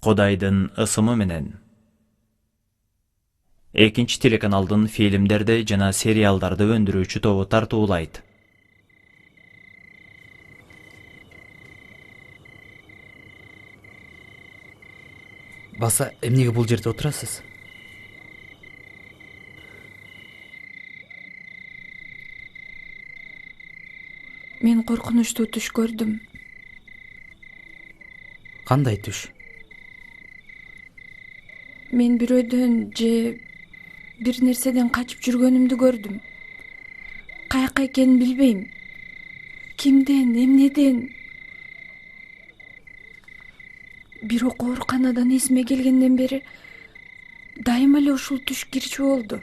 Кудайдын ысымы менен. Экинчи телеканалдын фильмдерди жана сериалдарды өндүрүүчү тобу тартуулайт. Баса, эмнеге бул жерде отурасыз? Мен коркунучтуу түш көрдүм. Кандай түш? Мен бирөөдөн же бир нерседен качып жүргөнүмдү көрдүм. Каяка экенин билбейм. Кимден, эмнеден? Бирок ооруканадан эсиме келгенден бери дайыма эле ушул түш кирчү болду.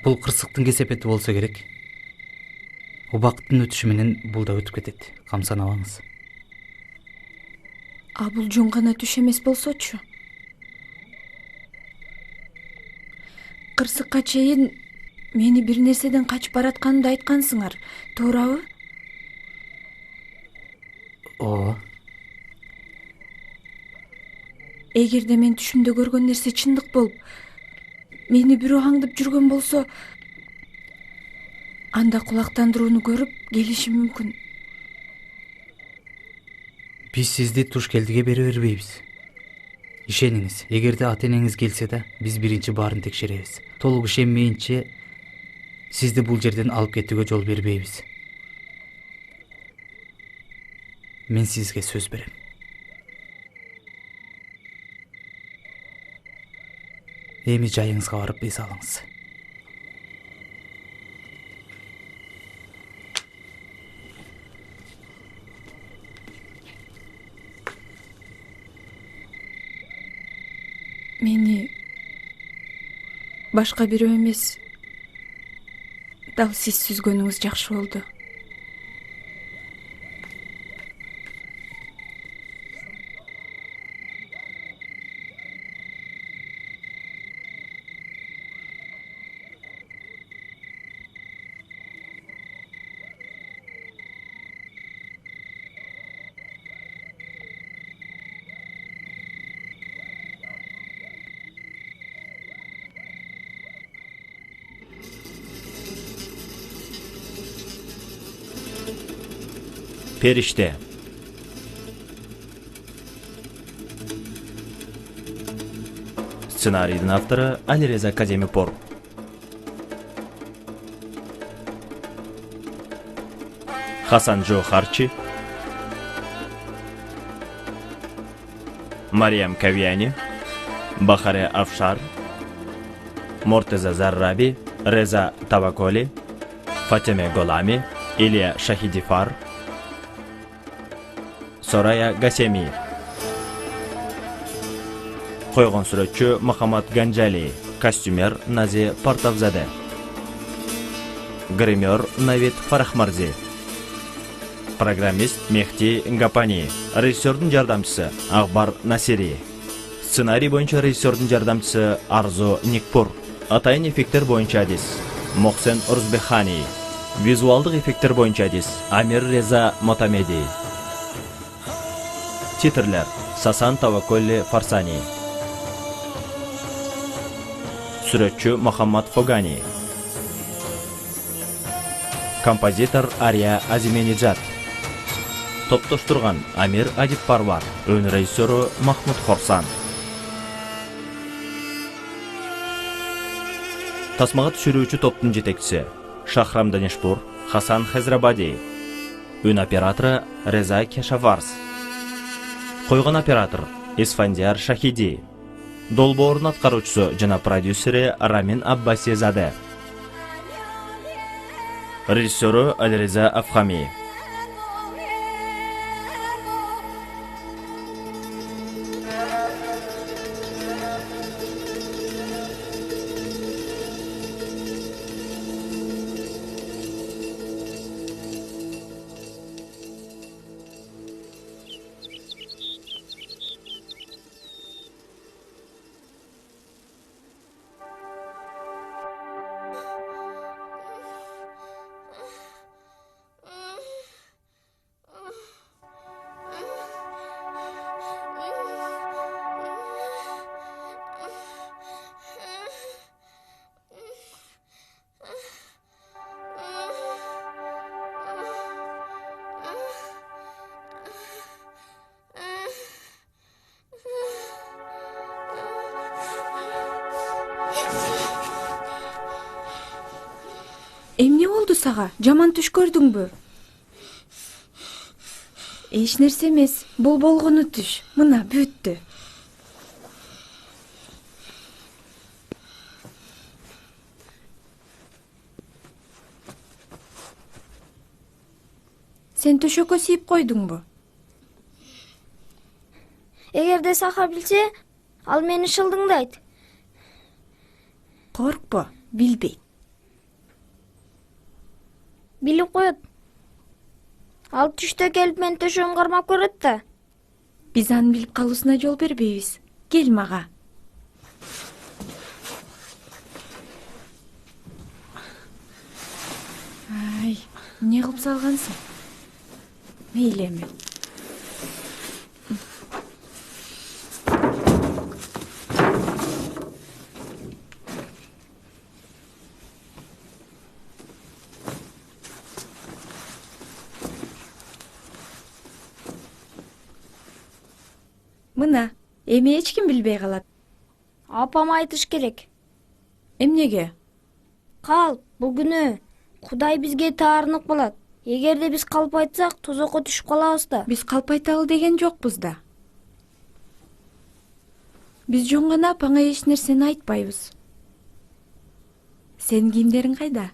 Бул кырсыктын кесепети болсо керек. Убакыттын өтүшү менен бул да өтүп кетет. Камсанабаңыз. А бул жөн гана түш эмес болсочу? Кырсыкка чейин мени бир нерседен качып баратканымды айткансыңар, туурабы? Ооба. Эгерде мен түшүмдө көргөн нерсе чындык болуп, мени бирөө аңдып жүргөн болсо, анда кулактандырууну көрүп келишим мүмкүн. Биз сизди туш келдиге бере бербейбиз. Ишениңиз, эгерде ата-энеңиз келсе да, биз биринчи баарын текшеребиз. Толук ишенмейинче сизди бул жерден алып кетүүгө жол бербейбиз. Мен сизге сөз берем. Эми жайыңызга барып эс алыңыз. Мени башка бирөө эмес, дал сиз сүзгөнүңүз жакшы болду. Периште. Сценарийдин автору Алиреза Каземипор. Хасан Джохарчи, Мариям Кавьяни, Бахаре Афшар, Мортеза Зарраби, Реза Таваколи, Фатиме Голами, Илья Шахидифар, Сорая Гасеми. Койгон сүрөтчү Махамад Ганжали, костюмер Нази Партавзаде, гример Навид Фарахмарзи, программист Мехти Гапани, режиссердун жардамчысы Акбар Насири, сценарий боюнча режиссердун жардамчысы Арзу Никпур, атайын эффекттер боюнча адис Мохсен Урзбехани, визуалдык эффекттер боюнча адис Амир Реза Мотамеди. Титрлер: Сасан Таваколли Фарсани, сүрөтчү Мухаммад Фогани, композитор Ария Азимениджат, топтоштурган Амир Адип Парвар, өн режиссеру Махмуд Хорсан. Тасмага түшүрүүчү топтун жетекчиси Шахрам Данишпур, Хасан Хезрабади, өн оператору Реза Кешаварс, койгон оператор Исфандияр Шахиди, долбоордун аткаруучусу жана продюсери Рамин Аббасизаде, режиссеру Алиреза Афхами. болду сага? Жаман түш көрдүңбү? Эч нерсе эмес, бул болгону түш. Мына бүттү. Сен төшөккө сийип койдуңбу? Эгерде Саха билсе, ал мени шылдыңдайт. Коркпо, билбейт. Билип коет. Ал түштө келип мен төшөм кармап көрөт да. Биз анын билип калуусуна жол бербейбиз. Кел мага. Ай, эмне кылып салгансың? Мейли эми. Мына, эми эч ким билбей калат. Апама айтыш керек. Эмнеге? Кал, бул күнөө Кудай бизге таарынып калат. Эгерде биз калп айтсак, тозокко түшүп калабыз да. Биз калп айталы деген жокпуз да. Биз жөн гана апаңа эч нерсени айтпайбыз. Сенин кийимдериң кайда?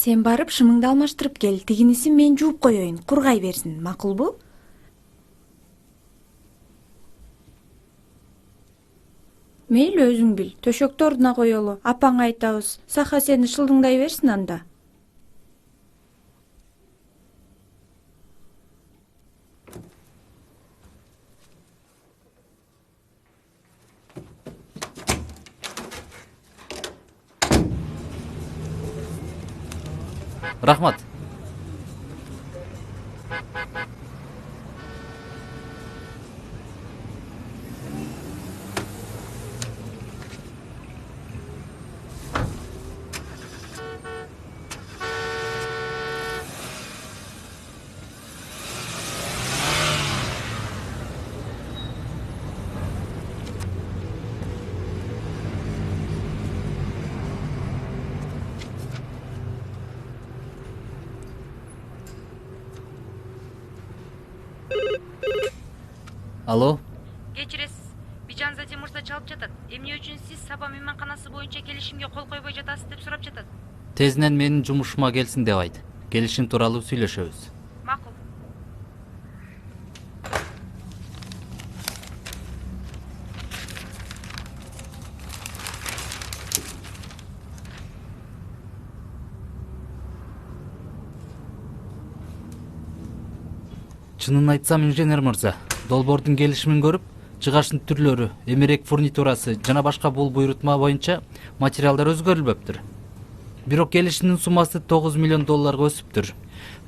Сен барып шымыңды алмаштырып кел. Тигинисин мен жууп коеюн, кургай берсин. Макулбу? Мейли, өзүң бил. Төшөктү ордуна коелу. Апаңа айтабыз. Саха сени шылдыңдай берсин анда. Рахмат. Алло. Кечиресиз. Бижанзади мырза чалып жатат. Эмне үчүн сиз Саба мейманканасы боюнча келишимге кол койбой жатасыз деп сурап жатат. Тезинен менин жумушума келсин деп айт. Келишим тууралуу сүйлөшөбүз. Макул. Чынын айтсам, инженер мырза, долбоордун келишимин көрүп, жыгачтын түрлөрү, эмерек фурнитурасы жана башка бул буйрутма боюнча материалдар өзгөрүлбөптүр. Бирок келишимдин суммасы 9 миллион долларга өсүптүр.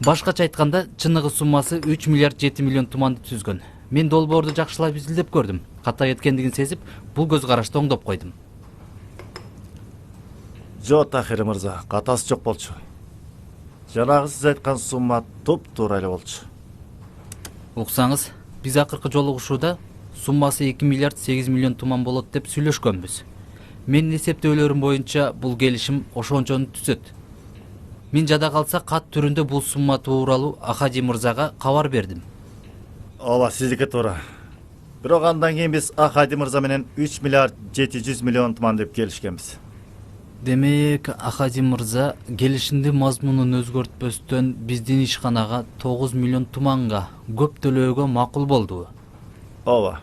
Башкача айтканда, чыныгы суммасы 3 миллиард 7 миллион туманды түзгөн. Мен долбоорду жакшылап изилдеп көрдүм. Ката кеткендигин сезип, бул көз карашты оңдоп койдум. Жок, Тахир мырза, катасы жок болчу. Жанагы сиз айткан сумма туп-туура эле болчу. Уксаңыз, биз акыркы жолугушууда суммасы 2 миллиард 8 миллион туман болот деп сүйлөшкөнбүз. Менин эсептөөлөрүм боюнча бул келишим ошончону түзөт. Мен жада калса кат түрүндө бул сумма тууралуу Ахади мырзага кабар бердим. Ооба, сиздики туура. Бирок андан кийин биз Ахади мырза менен 3 миллиард 700 миллион туман деп келишкенбиз. Демек, Ахади мырза келишимди мазмунун өзгөртпөстөн биздин ишканага 9 миллион туманга көп төлөөгө макул болду. Ооба.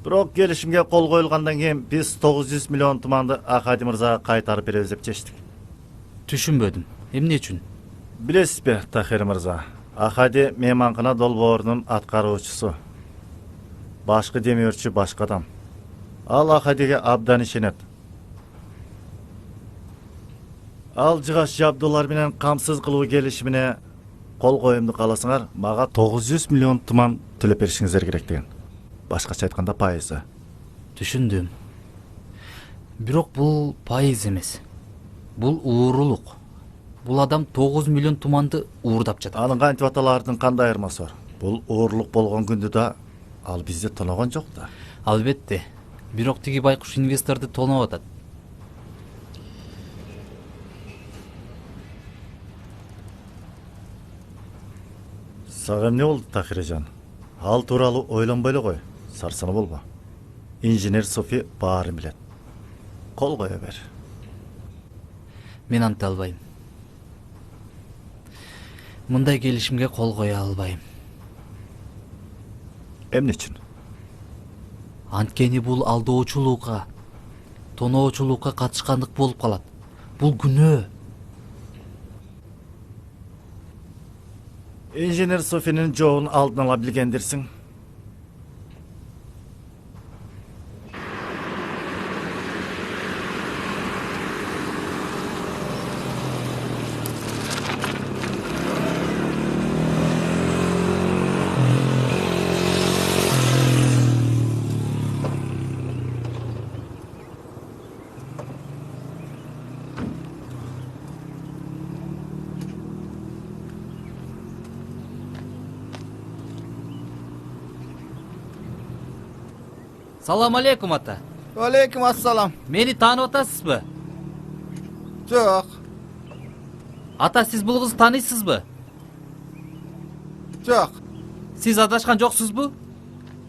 Бирок келишимге кол коюлгандан кийин биз 900 миллион туманды Ахади мырзага кайтарып беребиз деп чечтик. Түшүнбөдүм. Эмне үчүн? Билесизби, Тахир мырза, Ахади мейманкана долбоорунун аткаруучусу. Башкы демөөрчү башка адам. Ал Ахадиге абдан ишенет. Ал жыгач жабдуулар менен камсыз кылуу келишимине кол коюмду кааласаңар, мага 900 миллион туман төлөп беришиңиздер керек деген. Башкача айтканда пайызы. Түшүндүм. Бирок бул пайыз эмес. Бул уурулук. Бул адам 9 миллион туманды уурдап жатат. Анын кантип аталардын кандай айырмасы бар? Бул уурлук болгон күндө да ал бизди тоногон жок да. Албетте. Бирок тиги байкуш инвесторду тоноп атат. Сага эмне болду, Тахиржан? Ал тууралуу ойлонбой эле кой. Сарсанаа болбо. Инженер Софи баарын билет. Кол кое бер. Мен анта албайм. Мындай келишимге кол коя албайм. Эмне үчүн? Анткени бул алдоочулукка, тоноочулукка катышкандык болуп калат. Бул күнөө. Инженер Софинин жообун алдын ала билгендирсиң. Салам алейкум, ата. Алейкум ассалам. Мени таанып атасызбы? Жок, Ата, сиз бул кызды тааныйсызбы? жок. Сиз адашкан жоксузбу?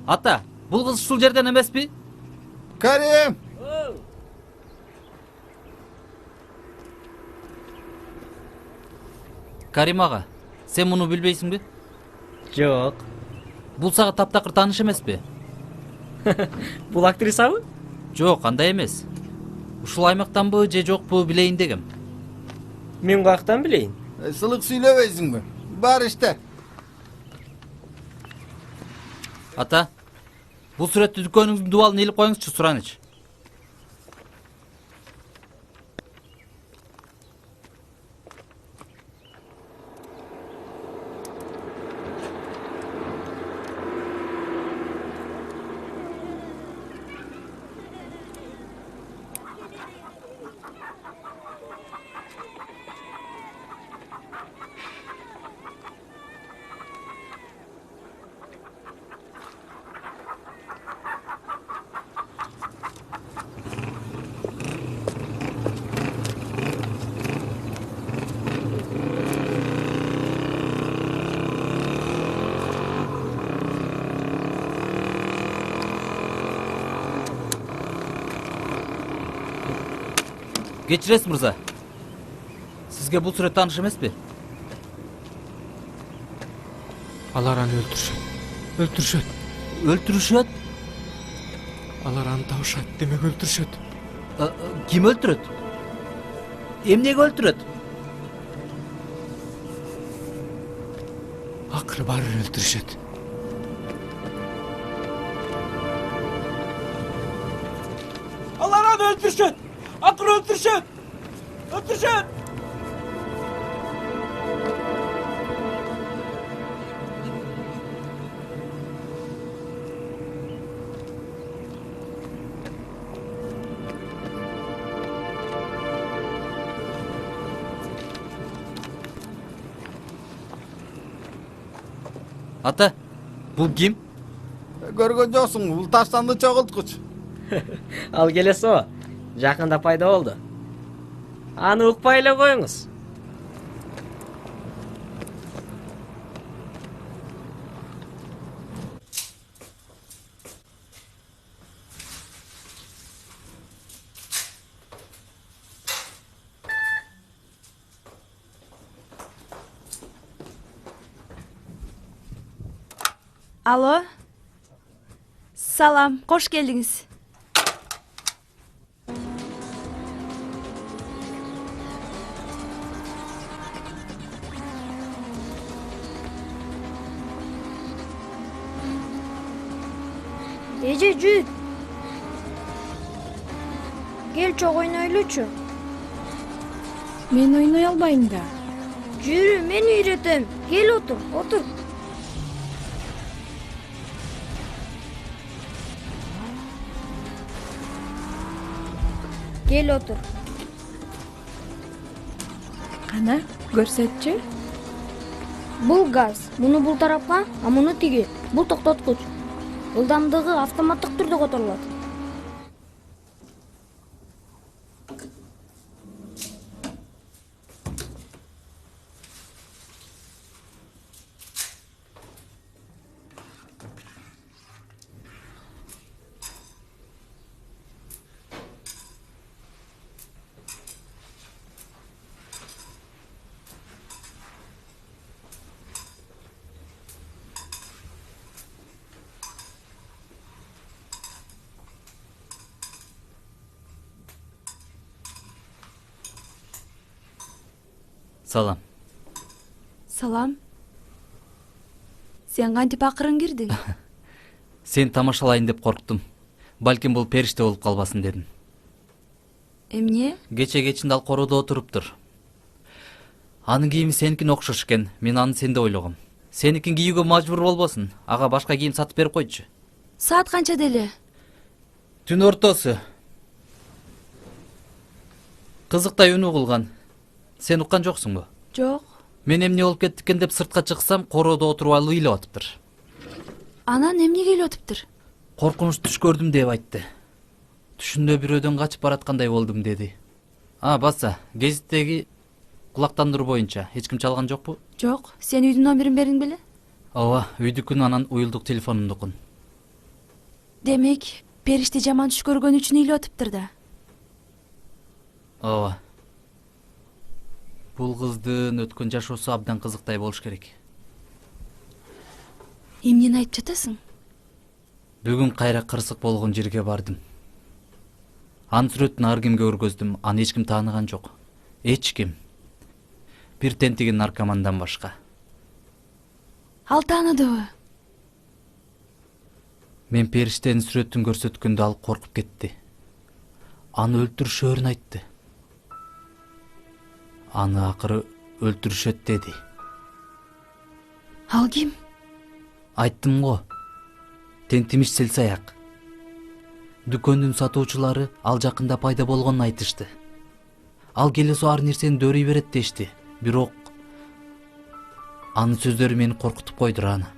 Ата, бул кыз ушул жерден эмеспи? Карим! Карим ага, сен муну билбейсиңби? Жок. Бул сага таптакыр тааныш эмеспи? Бул актрисабы? Жок, андай эмес. Ушул аймактанбы же жокпу билейин дегем. Мен каяктан билейин? Сылык сүйлөбөйсүңбү? Бар иште. Ата, бул сүрөттү дүкөнүңүздүн дубалына илип коюңузчу, Сураныч. Кечиресиз, мырза. Сизге бул сүрөт тааныш эмеспи? Алар аны өлтүрүшөт. Өлтүрүшөт. Өлтүрүшөт? Алар аны табышат, демек өлтүрүшөт. Ким өлтүрөт? Эмнеге өлтүрөт? Акыры баары өлтүрүшөт. Алар аны өлтүрүшөт. Акыры өлтүрүшөт. Өлтүрүшөт. Ата, бул ким? Көргөн жоксуңбу? Бул таштанды чогулткуч. Ал келесі о. Жакында пайда болду. Аны укпай эле коюңуз. Алло. Салам, кош келдиңиз. Эже жүр. Кел чок ойнойлучу. Мен ойной албайм да. Жүрү, мен үйрөтөм. Кел отур, отур. Кел отур. Кана, көрсөтчү. Бул газ. Муну бул тарапка, а муну тиги. Бул токтоткуч. Ылдамдыгы автоматтык түрдө которулат. Салам. Салам. Сен кантип акырын кирдиң? Сен тамашалайын деп корктум. Балким бул периште болуп калбасын дедим. Эмне? Кече кечинде ал короодо отуруптур. Анын кийими сеникине окшош экен. Мен аны сенде ойлогом. Сеникин кийүүгө мажбур болбосун. Ага башка кийим сатып берип койчу. Саат канчада эле? Түн ортосу. Кызыктай үнү кылган. Сен уккан жоксуңбу? Жок. Мен эмне болуп кетти экен деп сыртка чыксам, короодо отуруп алып ыйлап атыптыр. Анан эмне келип атыптыр? Коркунуч түш көрдүм деп айтты. Түшүндө бирөөдөн качып бараткандай болдум деди. Баса, гезиттеги кулактандыруу боюнча эч ким чалган жокпу? Жок. Сен үйдүн номерин бериң беле? Ооба, үйдүкүн анан уюлдук телефонумдукун. Демек, периште жаман түш көргөн үчүн ыйлап атыптыр да. Ооба. Бул кыздын өткөн жашоосу абдан кызыктай болуш керек. Эмнени айтып жатасың? Бүгүн кайра кырсык болгон жерге бардым. Анын сүрөтүн ар кимге көргөздүм, аны эч ким тааныган жок. Эч ким. Бир тентиген наркомандан башка. Ал тааныбы? Мен периштенин сүрөтүн көрсөткөндө ал коркуп кетти. Аны өлтүрүшөрүн айтты. Аны акыры өлтүрүшөт деди. Ал ким? Айттым го. Тентимиш Селсаяк. Дүкөндүн сатуучулары ал жакында пайда болгонун айтышты. Ал келесо ар нерсени дөөрөй берет дешти. Бирок анын сөздөрү мени коркутуп койду, Рана.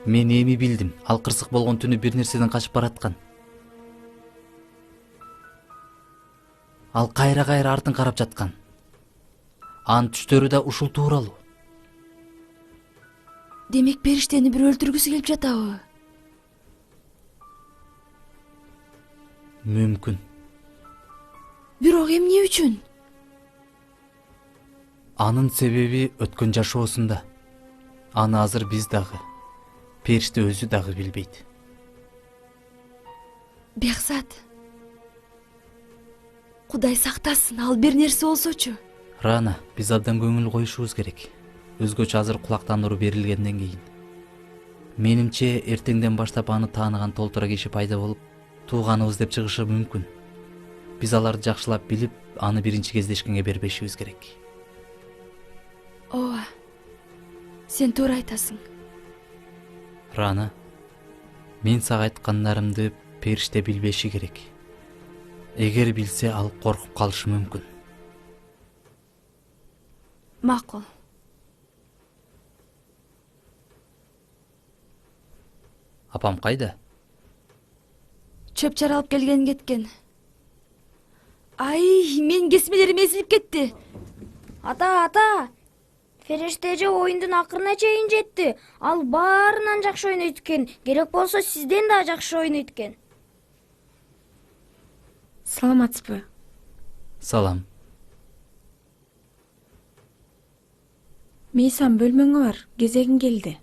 Мен эми билдим, ал кырсык болгон түнү бир нерседен качып бараткан. Ал кайра артын карап жаткан. Анын түштөрү да ушул тууралуу. Демек, периштени бир өлтүргүсү келип жатабы? Мүмкүн. Бирок эмне үчүн? Анын себеби өткөн жашоосунда. Аны азыр биз дагы, периште өзү дагы билбейт. Бекзат. Кудай сактасын, ал бир нерсе болсочу. Рана, биз абдан көңүл коюшубуз керек. Өзгөчө азыр кулактандыруу берилгенден кийин. Менимче, эртеңден баштап аны тааныган толтура киши пайда болуп, тууганыбыз деп чыгышы мүмкүн. Биз аларды жакшылап билип, аны биринчи кездешкенге бербешибиз керек. Ооба. Сен туура айтасың. Рана, мен сага айткандарымды периште билбеши керек. Эгер билсе, ал коркуп калышы мүмкүн. Макул. Апам кайда? Чөп чаралып келген кеткен. Ай, мен кесмелерим эзилип кетти. Ата, Фереште же оюндун акырына чейин жетти. Ал баарынан жакшы ойнойт экен. Керек болсо сизден да жакшы ойнойт экен. Саламатсызбы? Салам. Мейсан, бөлмөңө бар, кезегиң келди.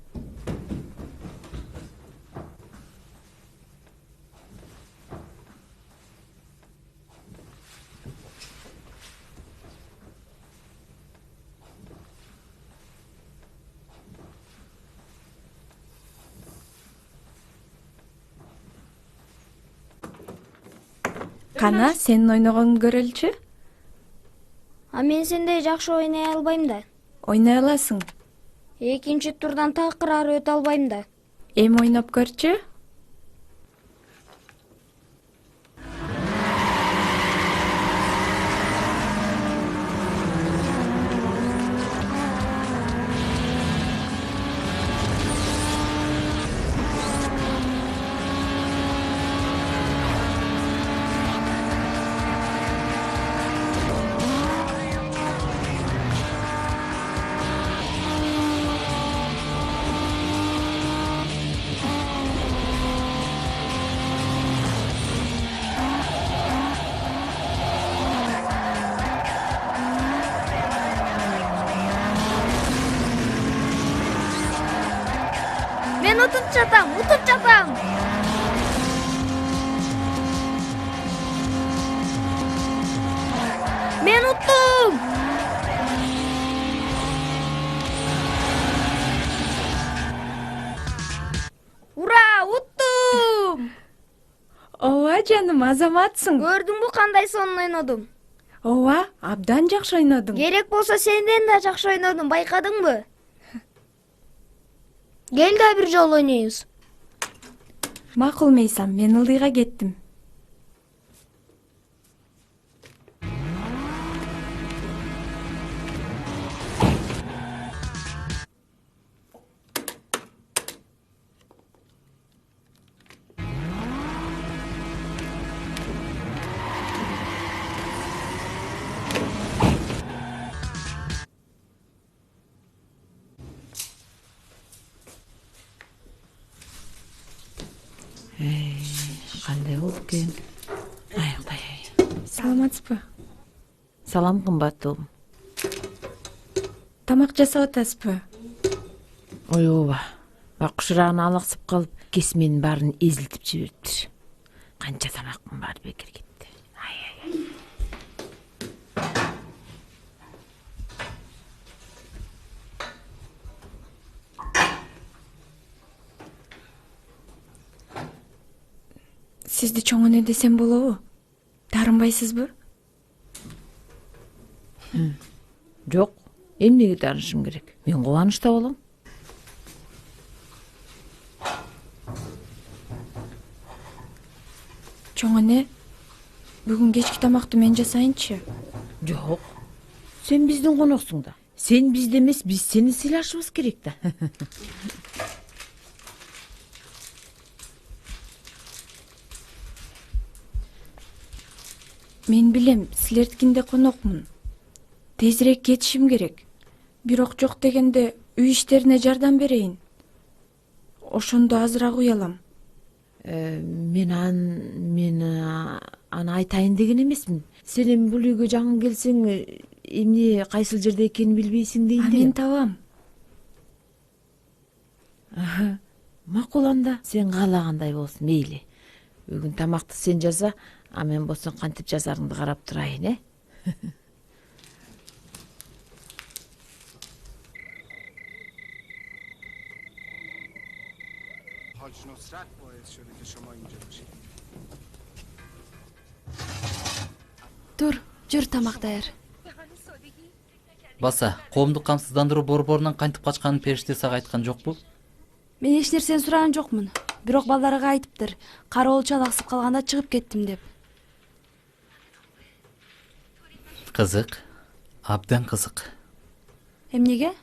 Кана, сенин ойногонуңду көрөлүчү? Мен сендей жакшы ойной албайм да. Ойной аласың. Экинчи турдан такыр өтө албайм да. Эми ойноп көрчү? Мен утуп жатам. уттум. Ура, уттум. ооба жаным, азаматсың. Көрдүңбү кандай сонун ойнодум? ооба, абдан жакшы ойнодуң. Керек болсо сенден да жакшы ойнодум, байкадыңбы? Кел да бир жолу ойнойбуз. Макул Мейсам, мен ылдыйга кеттим. Кандай болуп экен? Аябай. Саламатсызбы? Салам кымбаттуулум. Тамак жасап атасызбы? Ой ооба. Бакушураны алаксып калып, кесменин баарын эзилтип жибериптир. Канча тамактын баары бекер кетти. Сизди чоң эне десем болобу? Таарынбайсызбы? Жок, эмнеге таарынышым керек? Мен кубанычта болом. Чоң эне, бүгүн кечки тамакты мен жасайынчы. Жок. Сен биздин коноксуң да. Сен бизде эмес, биз сени сыйлашыбыз керек да. Мен билем, силердикинде конокмун. Тезирээк кетишим керек. Бирок жок дегенде үй иштерине жардам берейин. Ошондо азыраак уялам. Мен аны айтайын деген эмесмин. Сен эми бул үйгө жаңы келсең, эмне кайсыл жерде экенин билбейсиң дейин. Мен табам. Макул анда. Сен каалагандай болсун, мейли. Бүгүн тамакты сен жаза, а мен болсо кантип жазарыңды карап турайын, Тур, жүр, тамак даяр. Баса, коомдук камсыздандыруу борборунан кантип качканын Периште сага айткан жокпу? Мен эч нерсени сураган жокмун. Бирок балдарга айтыптыр. Кароолчу алаксып калганда чыгып кеттим деп. Кызык. Абдан кызык. Эмнеге?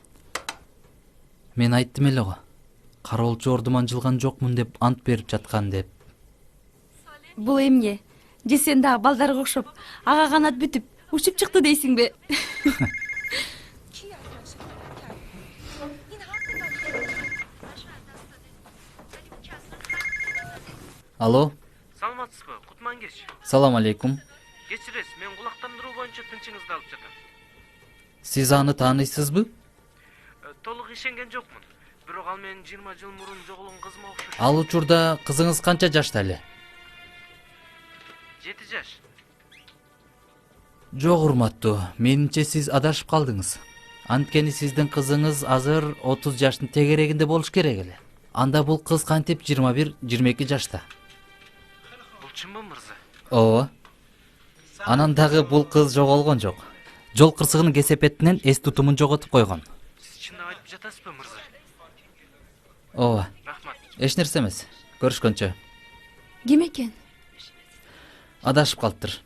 Мен айттым эле го. Кароолчу ордуман жылган жокмун деп ант берип жаткан деп. Бул эмне? Же сен дагы балдарга окшоп, ага канат бүтүп, учуп чыкты дейсиңби? Алло. Саламатсызбы? Кутман кеч. Салам алейкум. Кечиресиз, мен кулактандыруу боюнча тынчыңызды алып жатам. Сиз аны тааныйсызбы? Толук ишенген жокмун. Бирок ал менин 20 жыл мурун жоголгон кызыма окшош. Ал учурда кызыңыз канча жашта эле? 7 жаш. Жок, урматтуу. Менимче сиз адашып калдыңыз. Анткени сиздин кызыңыз азыр 30 жаштын тегерегинде болуш керек эле. Анда бул кыз кантип 21-22 жашта. Бул чынбы, мырза? Ооба. Анан дагы бул кыз жоголгон жок. Жол кырсыгынын кесепетинен эс тутумун жоготуп койгон. Сиз чындап айтып жатасызбы, мырза? Ооба. Рахмат. Эч нерсе эмес. Көрүшкөнчө. Ким экен? Адашып калыптыр.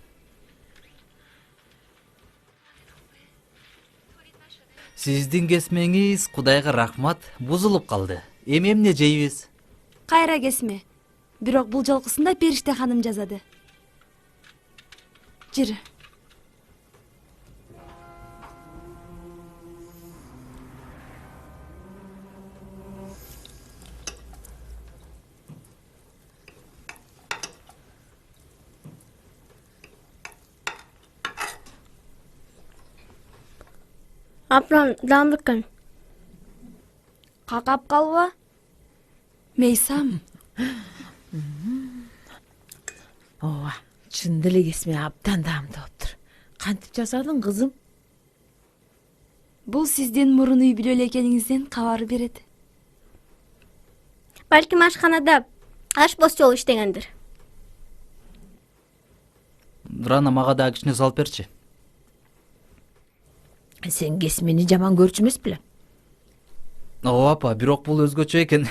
Сиздин кесмеңиз, Кудайга рахмат, бузулуп калды. Эми эмне жейбиз? Кайра кесме. Бирок бул жолкусунда Периште ханым жазады. Жыр. Апрам, дамбыкын. Какап калба? Мейсам. Ооба, чын деле кесме абдан даамдуу болуптур. кантип жасадың кызым? Бул сиздин мурун үй бүлөлүү экениңизден кабар берет. Балким ашканада ашпос жолу иштегендир. Рана мага дагы кичине салып берчи. Сен кесмени жаман көрчү эмес беле? Ооба апа, бирок бул өзгөчө экен.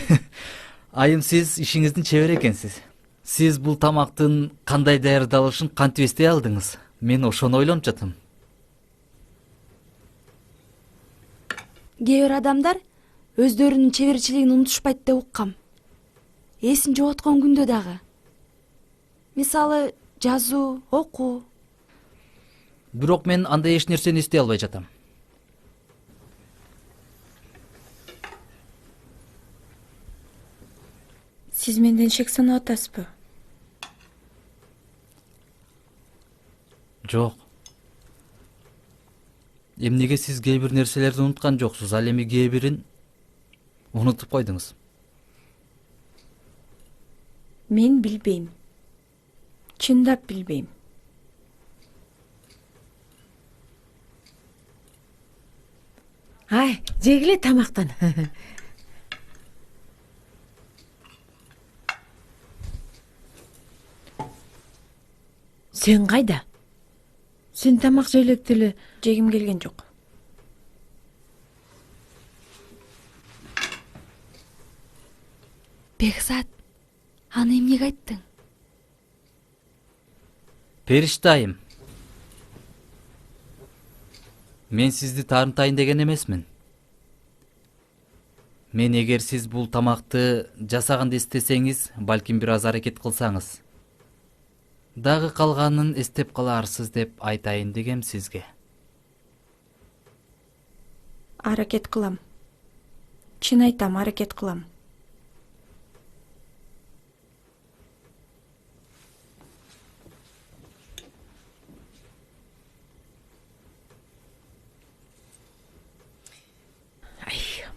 Айым, сиз ишиңиздин чебер экенсиз. Сиз бул тамактын кандай даярдалышын кантип эстей алдыңыз? Мен ошону ойлонуп жатам. Кээ бир адамдар өздөрүнүн чеберчилигин унутушпайт деп уккам. Эсин жоготкон күндө дагы. Мисалы, жазуу, окуу. Бирок мен андай эч нерсени эстей албай жатам. Сиз менден шек санап атасызбы? Жок. Эмнеге сиз кээ бир нерселерди унуткан жоксуз, ал эми кээ бирин унутуп койдуңуз. Мен билбейм. Чындап билбейм. Ай, жегиле тамактан. Сен кайда? Сен тамак жейлектеле. Жегим келген жок. Бекзат, аны эмнеге айттың? Периште айым. Мен сизди таарынтайын деген эмесмин. Мен эгер сиз бул тамакты жасаганды эстесеңиз, балким бир аз аракет кылсаңыз, дагы калганын эстеп каларсыз деп айтайын дегем сизге. Аракет кылам. Чын айтам, аракет кылам.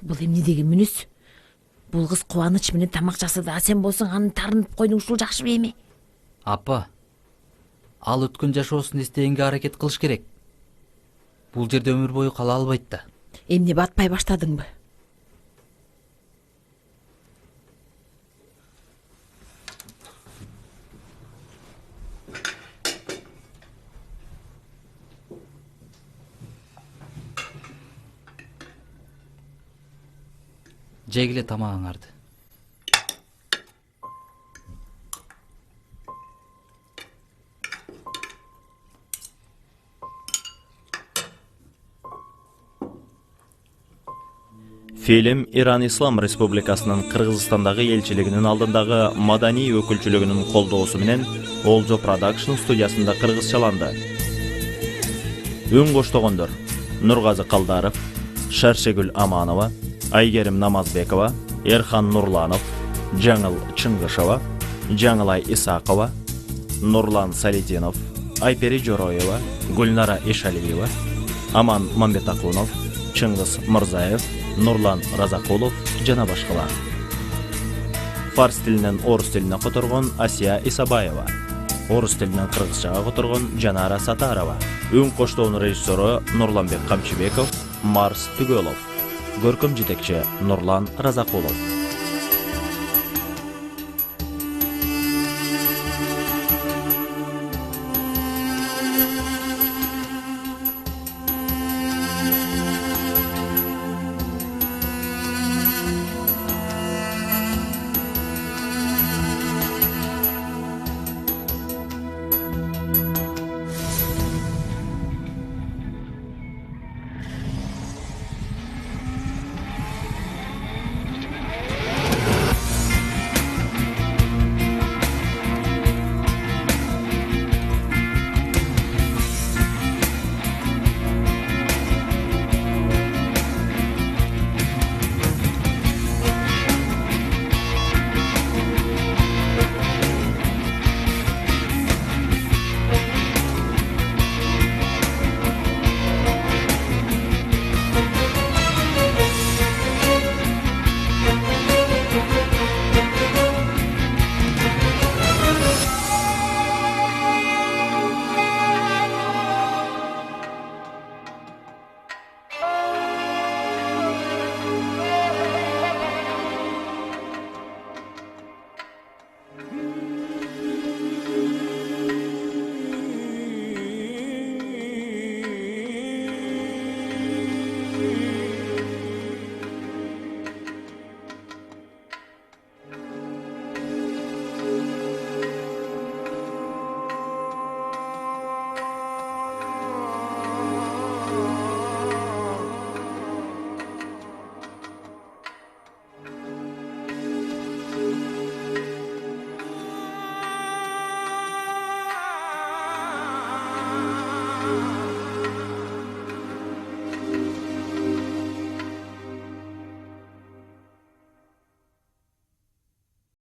Бул эмне деген мүнүз? Бул кыз кубаныч менен тамак жасады, а сен болсоң аны тарынып койдуң, ушул жакшы эме? Апа, ал өткөн жашоосун эстегенге аракет кылыш керек. Бул жерде өмүр бою кала албайт да. Эмне, батпай баштадыңбы? Жегиле тамагыңарды. Фильм Иран Ислам Республикасынын Кыргызстандагы элчилигинин алдындагы маданий өкүлчүлүгүнүн колдоосу менен Олжо Продакшн студиясында кыргызчаланды. Үн коштогондор: Нургазы Калдаров, Шаршегүл Аманова, Айгерим Намазбекова, Эрхан Нурланов, Жаңыл Чыңгышева, Жаңылай Исакова, Нурлан Салидинов, Айпери Жороева, Гүлнара Ишалиева, Аман Мамбетакунов, Чыңгыз Мырзаев, Нурлан Разакулов жана башкалар. Фарс тилинен орус тилине которгон Асия Исабаева, орус тилинен кыргызчага которгон Жанара Сатарова, үн коштоонун режиссеру Нурланбек Камчыбеков, Марс Түгөлов, көркөм жетекчи Нурлан Разакулов.